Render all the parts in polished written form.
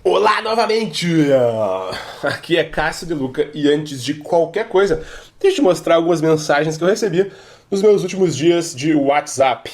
Olá novamente! Aqui é Cássio de Luca e antes de qualquer coisa, deixa eu te mostrar algumas mensagens que eu recebi nos meus últimos dias de WhatsApp.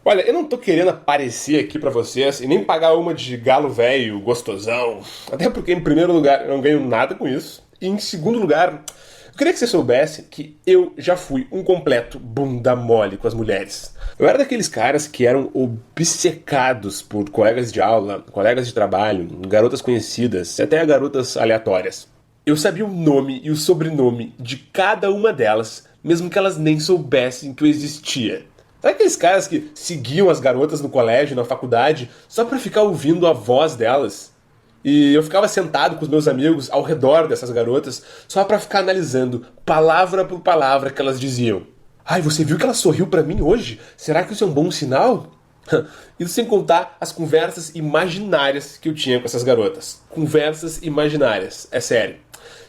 Olha, eu não tô querendo aparecer aqui pra vocês e nem pagar uma de galo velho, gostosão. Até porque, em primeiro lugar, eu não ganho nada com isso. E em segundo lugar, eu queria que você soubesse que eu já fui um completo bunda mole com as mulheres. Eu era daqueles caras que eram obcecados por colegas de aula, colegas de trabalho, garotas conhecidas, até garotas aleatórias. Eu sabia o nome e o sobrenome de cada uma delas, mesmo que elas nem soubessem que eu existia. Sabe aqueles caras que seguiam as garotas no colégio, na faculdade, só pra ficar ouvindo a voz delas? E eu ficava sentado com os meus amigos ao redor dessas garotas, só pra ficar analisando, palavra por palavra, que elas diziam. Ai, você viu que ela sorriu pra mim hoje? Será que isso é um bom sinal? Isso sem contar as conversas imaginárias que eu tinha com essas garotas. Conversas imaginárias, é sério.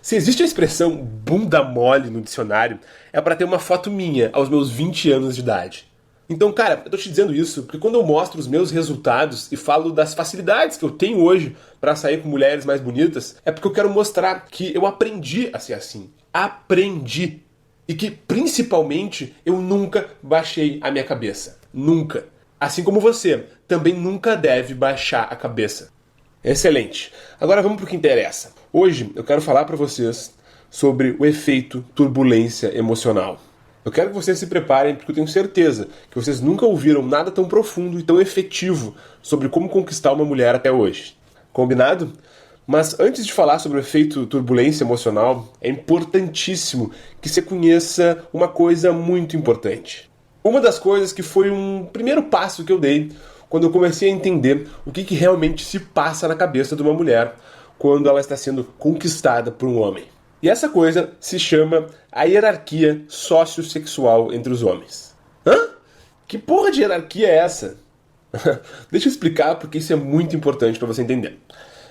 Se existe a expressão bunda mole no dicionário, é pra ter uma foto minha aos meus 20 anos de idade. Então, cara, eu tô te dizendo isso porque quando eu mostro os meus resultados e falo das facilidades que eu tenho hoje pra sair com mulheres mais bonitas, é porque eu quero mostrar que eu aprendi a ser assim. Aprendi. E que, principalmente, eu nunca baixei a minha cabeça. Nunca. Assim como você, também nunca deve baixar a cabeça. Excelente. Agora vamos pro que interessa. Hoje eu quero falar pra vocês sobre o efeito turbulência emocional. Eu quero que vocês se preparem, porque eu tenho certeza que vocês nunca ouviram nada tão profundo e tão efetivo sobre como conquistar uma mulher até hoje. Combinado? Mas antes de falar sobre o efeito turbulência emocional, é importantíssimo que você conheça uma coisa muito importante. Uma das coisas que foi um primeiro passo que eu dei quando eu comecei a entender o que realmente se passa na cabeça de uma mulher quando ela está sendo conquistada por um homem. E essa coisa se chama a hierarquia sociossexual entre os homens. Hã? Que porra de hierarquia é essa? Deixa eu explicar porque isso é muito importante para você entender.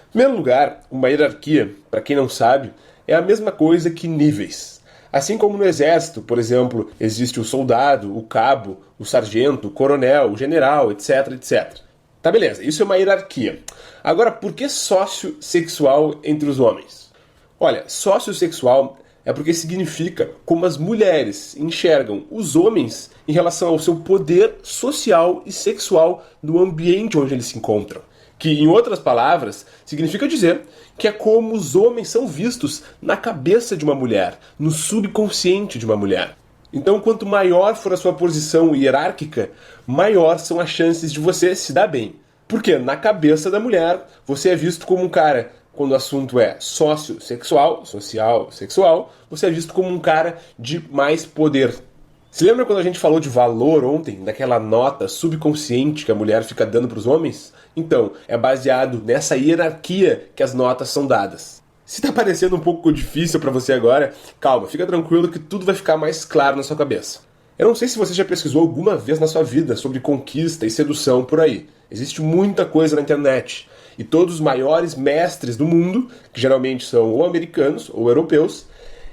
Em primeiro lugar, uma hierarquia, para quem não sabe, é a mesma coisa que níveis. Assim como no exército, por exemplo, existe o soldado, o cabo, o sargento, o coronel, o general, etc, etc. Tá, beleza, isso é uma hierarquia. Agora, por que sociossexual entre os homens? Olha, sociossexual é porque significa como as mulheres enxergam os homens em relação ao seu poder social e sexual no ambiente onde eles se encontram. Que, em outras palavras, significa dizer que é como os homens são vistos na cabeça de uma mulher, no subconsciente de uma mulher. Então, quanto maior for a sua posição hierárquica, maior são as chances de você se dar bem. Porque na cabeça da mulher, você é visto como um cara, quando o assunto é sociossexual, social, sexual, você é visto como um cara de mais poder. Se lembra quando a gente falou de valor ontem, daquela nota subconsciente que a mulher fica dando para os homens? Então, é baseado nessa hierarquia que as notas são dadas. Se tá parecendo um pouco difícil para você agora, calma, fica tranquilo que tudo vai ficar mais claro na sua cabeça. Eu não sei se você já pesquisou alguma vez na sua vida sobre conquista e sedução por aí. Existe muita coisa na internet. E todos os maiores mestres do mundo, que geralmente são ou americanos ou europeus,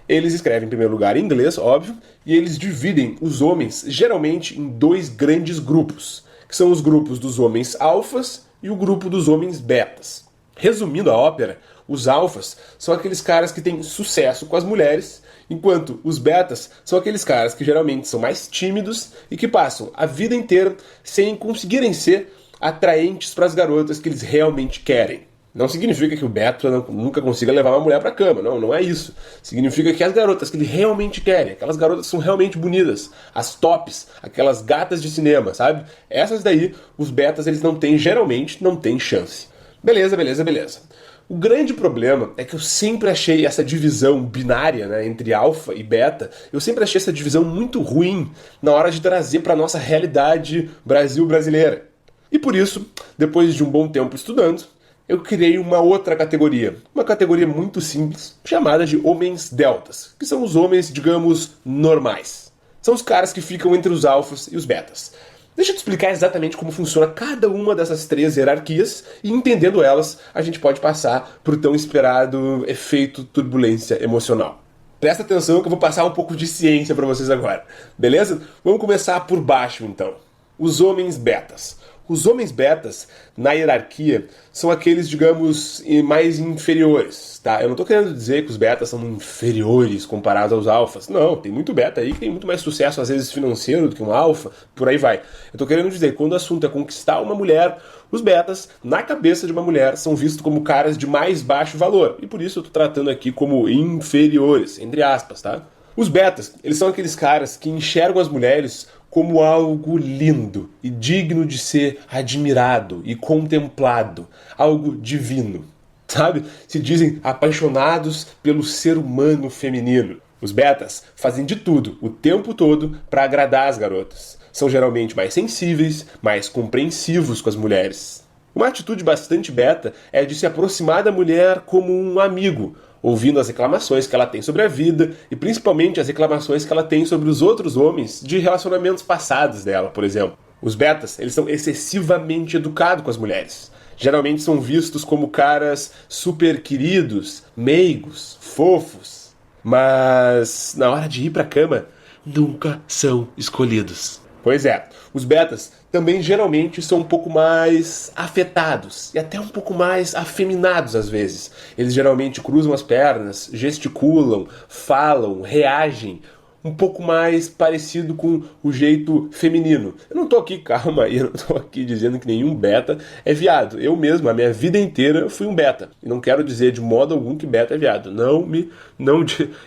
eles escrevem em primeiro lugar em inglês, óbvio, e eles dividem os homens geralmente em dois grandes grupos, que são os grupos dos homens alfas e o grupo dos homens betas. Resumindo a ópera, os alfas são aqueles caras que têm sucesso com as mulheres, enquanto os betas são aqueles caras que geralmente são mais tímidos e que passam a vida inteira sem conseguirem ser atraentes para as garotas que eles realmente querem. Não significa que o beta nunca consiga levar uma mulher pra cama, não é isso. Significa que as garotas que ele realmente querem, aquelas garotas que são realmente bonitas, as tops, aquelas gatas de cinema, sabe? Essas daí, os betas, eles não têm, geralmente, não têm chance. Beleza. O grande problema é que eu sempre achei essa divisão binária, né, entre alfa e beta, eu sempre achei essa divisão muito ruim na hora de trazer pra nossa realidade Brasil brasileira. E por isso, depois de um bom tempo estudando, eu criei uma outra categoria. Uma categoria muito simples, chamada de homens deltas, que são os homens, digamos, normais. São os caras que ficam entre os alfas e os betas. Deixa eu te explicar exatamente como funciona cada uma dessas três hierarquias e, entendendo elas, a gente pode passar por tão esperado efeito turbulência emocional. Presta atenção que eu vou passar um pouco de ciência para vocês agora, beleza? Vamos começar por baixo então. Os homens betas. Os homens betas, na hierarquia, são aqueles, digamos, mais inferiores, tá? Eu não tô querendo dizer que os betas são inferiores comparados aos alfas. Não, tem muito beta aí que tem muito mais sucesso, às vezes financeiro, do que um alfa, por aí vai. Eu tô querendo dizer que quando o assunto é conquistar uma mulher, os betas, na cabeça de uma mulher, são vistos como caras de mais baixo valor. E por isso eu tô tratando aqui como inferiores, entre aspas, tá? Os betas, eles são aqueles caras que enxergam as mulheres como algo lindo e digno de ser admirado e contemplado, algo divino, sabe? Se dizem apaixonados pelo ser humano feminino. Os betas fazem de tudo, o tempo todo, para agradar as garotas. São geralmente mais sensíveis, mais compreensivos com as mulheres. Uma atitude bastante beta é de se aproximar da mulher como um amigo, ouvindo as reclamações que ela tem sobre a vida e principalmente as reclamações que ela tem sobre os outros homens de relacionamentos passados dela, por exemplo. Os betas, eles são excessivamente educados com as mulheres. Geralmente são vistos como caras super queridos, meigos, fofos, mas na hora de ir pra cama, nunca são escolhidos. Pois é, os betas também geralmente são um pouco mais afetados e até um pouco mais afeminados às vezes. Eles geralmente cruzam as pernas, gesticulam, falam, reagem, um pouco mais parecido com o jeito feminino. Eu não tô aqui, calma aí, eu não tô aqui dizendo que nenhum beta é viado. Eu mesmo, a minha vida inteira, fui um beta. E não quero dizer de modo algum que beta é viado.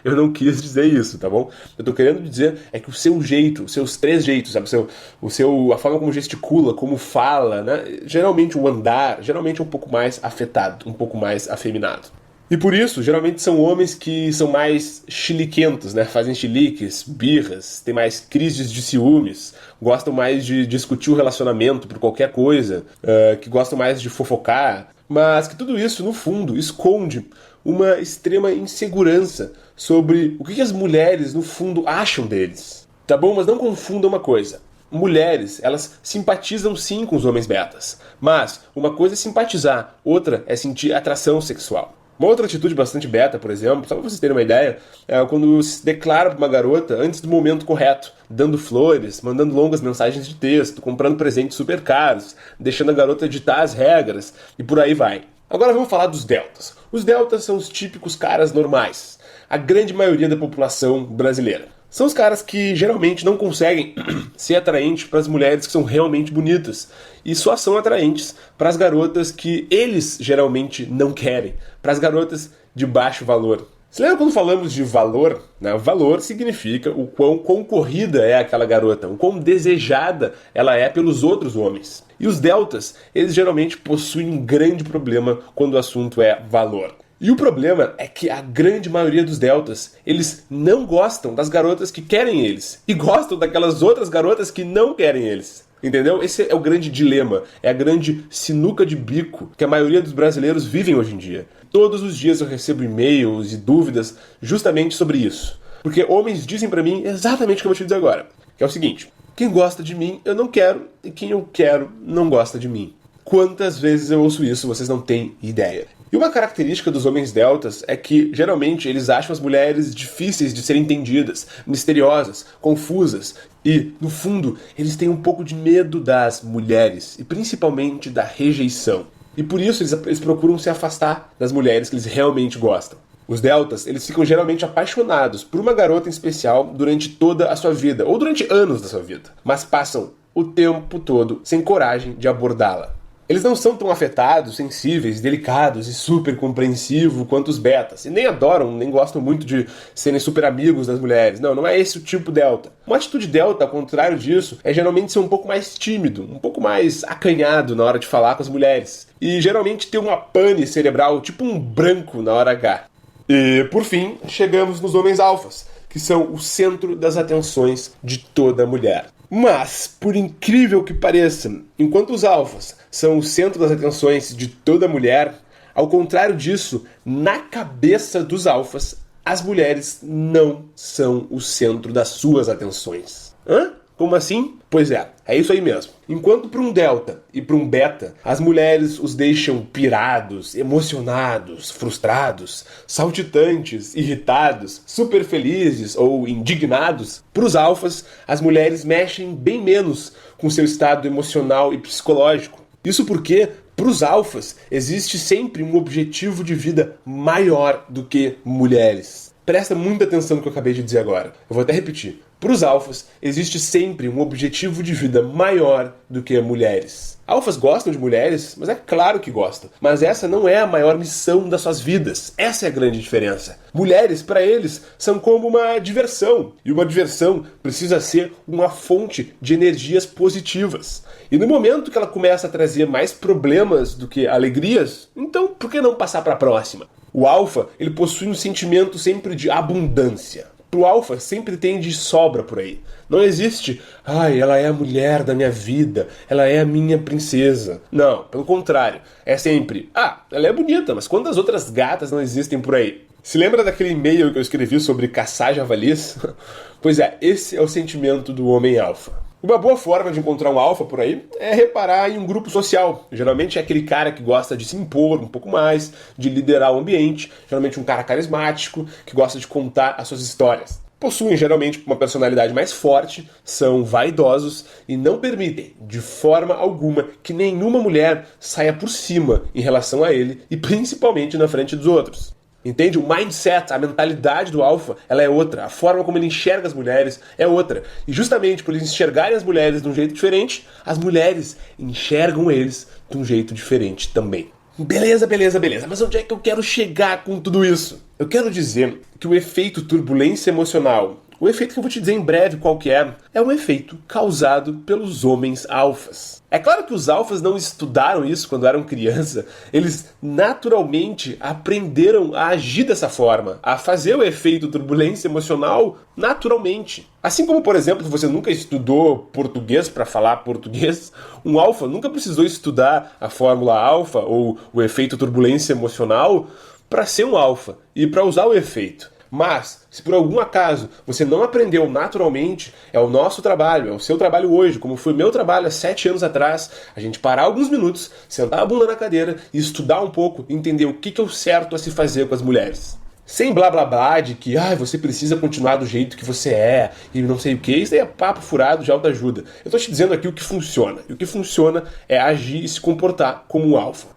Eu não quis dizer isso, tá bom? Eu tô querendo dizer é que o seu jeito, os seus três jeitos, sabe? A forma como gesticula, como fala, né? Geralmente o andar, geralmente é um pouco mais afetado, um pouco mais afeminado. E por isso, geralmente são homens que são mais chiliquentos, né? Fazem chiliques, birras, têm mais crises de ciúmes, gostam mais de discutir o relacionamento por qualquer coisa, que gostam mais de fofocar, mas que tudo isso, no fundo, esconde uma extrema insegurança sobre o que as mulheres, no fundo, acham deles. Tá bom? Mas não confunda uma coisa. Mulheres, elas simpatizam sim com os homens betas, mas uma coisa é simpatizar, outra é sentir atração sexual. Uma outra atitude bastante beta, por exemplo, só pra vocês terem uma ideia, é quando se declara pra uma garota antes do momento correto, dando flores, mandando longas mensagens de texto, comprando presentes super caros, deixando a garota ditar as regras, e por aí vai. Agora vamos falar dos deltas. Os deltas são os típicos caras normais, a grande maioria da população brasileira. São os caras que geralmente não conseguem ser atraentes para as mulheres que são realmente bonitas e só são atraentes para as garotas que eles geralmente não querem, para as garotas de baixo valor. Você lembra quando falamos de valor? Né? Valor significa o quão concorrida é aquela garota, o quão desejada ela é pelos outros homens. E os deltas, eles geralmente possuem um grande problema quando o assunto é valor. E o problema é que a grande maioria dos deltas, eles não gostam das garotas que querem eles. E gostam daquelas outras garotas que não querem eles. Entendeu? Esse é o grande dilema. É a grande sinuca de bico que a maioria dos brasileiros vivem hoje em dia. Todos os dias eu recebo e-mails e dúvidas justamente sobre isso. Porque homens dizem pra mim exatamente o que eu vou te dizer agora. Que é o seguinte. Quem gosta de mim, eu não quero. E quem eu quero, não gosta de mim. Quantas vezes eu ouço isso, vocês não têm ideia. E uma característica dos homens deltas é que, geralmente, eles acham as mulheres difíceis de serem entendidas, misteriosas, confusas e, no fundo, eles têm um pouco de medo das mulheres e, principalmente, da rejeição. E por isso eles procuram se afastar das mulheres que eles realmente gostam. Os deltas, eles ficam geralmente apaixonados por uma garota em especial durante toda a sua vida, ou durante anos da sua vida, mas passam o tempo todo sem coragem de abordá-la. Eles não são tão afetados, sensíveis, delicados e super compreensivos quanto os betas. E nem adoram, nem gostam muito de serem super amigos das mulheres. Não é esse o tipo delta. Uma atitude delta, ao contrário disso, é geralmente ser um pouco mais tímido, um pouco mais acanhado na hora de falar com as mulheres. E geralmente ter uma pane cerebral, tipo um branco na hora H. E, por fim, chegamos nos homens alfas, que são o centro das atenções de toda mulher. Mas, por incrível que pareça, enquanto os alfas são o centro das atenções de toda mulher, ao contrário disso, na cabeça dos alfas, as mulheres não são o centro das suas atenções. Hã? Como assim? Pois é É isso aí mesmo. Enquanto para um delta e para um beta, as mulheres os deixam pirados, emocionados, frustrados, saltitantes, irritados, super felizes ou indignados, para os alfas, as mulheres mexem bem menos com seu estado emocional e psicológico. Isso porque, para os alfas, existe sempre um objetivo de vida maior do que mulheres. Presta muita atenção no que eu acabei de dizer agora. Eu vou até repetir. Para os alfas, existe sempre um objetivo de vida maior do que mulheres. Alfas gostam de mulheres, mas é claro que gostam. Mas essa não é a maior missão das suas vidas. Essa é a grande diferença. Mulheres, para eles, são como uma diversão. E uma diversão precisa ser uma fonte de energias positivas. E no momento que ela começa a trazer mais problemas do que alegrias, então por que não passar para a próxima? O alfa, ele possui um sentimento sempre de abundância. Pro alfa sempre tem de sobra por aí. Não existe, ela é a mulher da minha vida, ela é a minha princesa. Não, pelo contrário. É sempre, ela é bonita, mas quantas outras gatas não existem por aí? Se lembra daquele e-mail que eu escrevi sobre caçar javalis? Pois é, esse é o sentimento do homem alfa. Uma boa forma de encontrar um alfa por aí é reparar em um grupo social. Geralmente é aquele cara que gosta de se impor um pouco mais, de liderar o ambiente. Geralmente um cara carismático, que gosta de contar as suas histórias. Possuem geralmente uma personalidade mais forte, são vaidosos e não permitem, de forma alguma, que nenhuma mulher saia por cima em relação a ele e principalmente na frente dos outros. Entende? O mindset, a mentalidade do alfa, ela é outra. A forma como ele enxerga as mulheres é outra. E justamente por eles enxergarem as mulheres de um jeito diferente, as mulheres enxergam eles de um jeito diferente também. Beleza. Mas onde é que eu quero chegar com tudo isso? Eu quero dizer que o efeito turbulência emocional, o efeito que eu vou te dizer em breve qual que é um efeito causado pelos homens alfas. É claro que os alfas não estudaram isso quando eram criança, eles naturalmente aprenderam a agir dessa forma, a fazer o efeito turbulência emocional naturalmente. Assim como, por exemplo, você nunca estudou português para falar português, um alfa nunca precisou estudar a fórmula alfa ou o efeito turbulência emocional para ser um alfa e para usar o efeito. Mas, se por algum acaso você não aprendeu naturalmente, é o nosso trabalho, é o seu trabalho hoje, como foi meu trabalho há 7 anos atrás, a gente parar alguns minutos, sentar a bunda na cadeira e estudar um pouco, entender o que é o certo a se fazer com as mulheres. Sem blá blá blá de que você precisa continuar do jeito que você é e não sei o que, isso aí é papo furado de autoajuda. Eu tô te dizendo aqui o que funciona. E o que funciona é agir e se comportar como um alfa.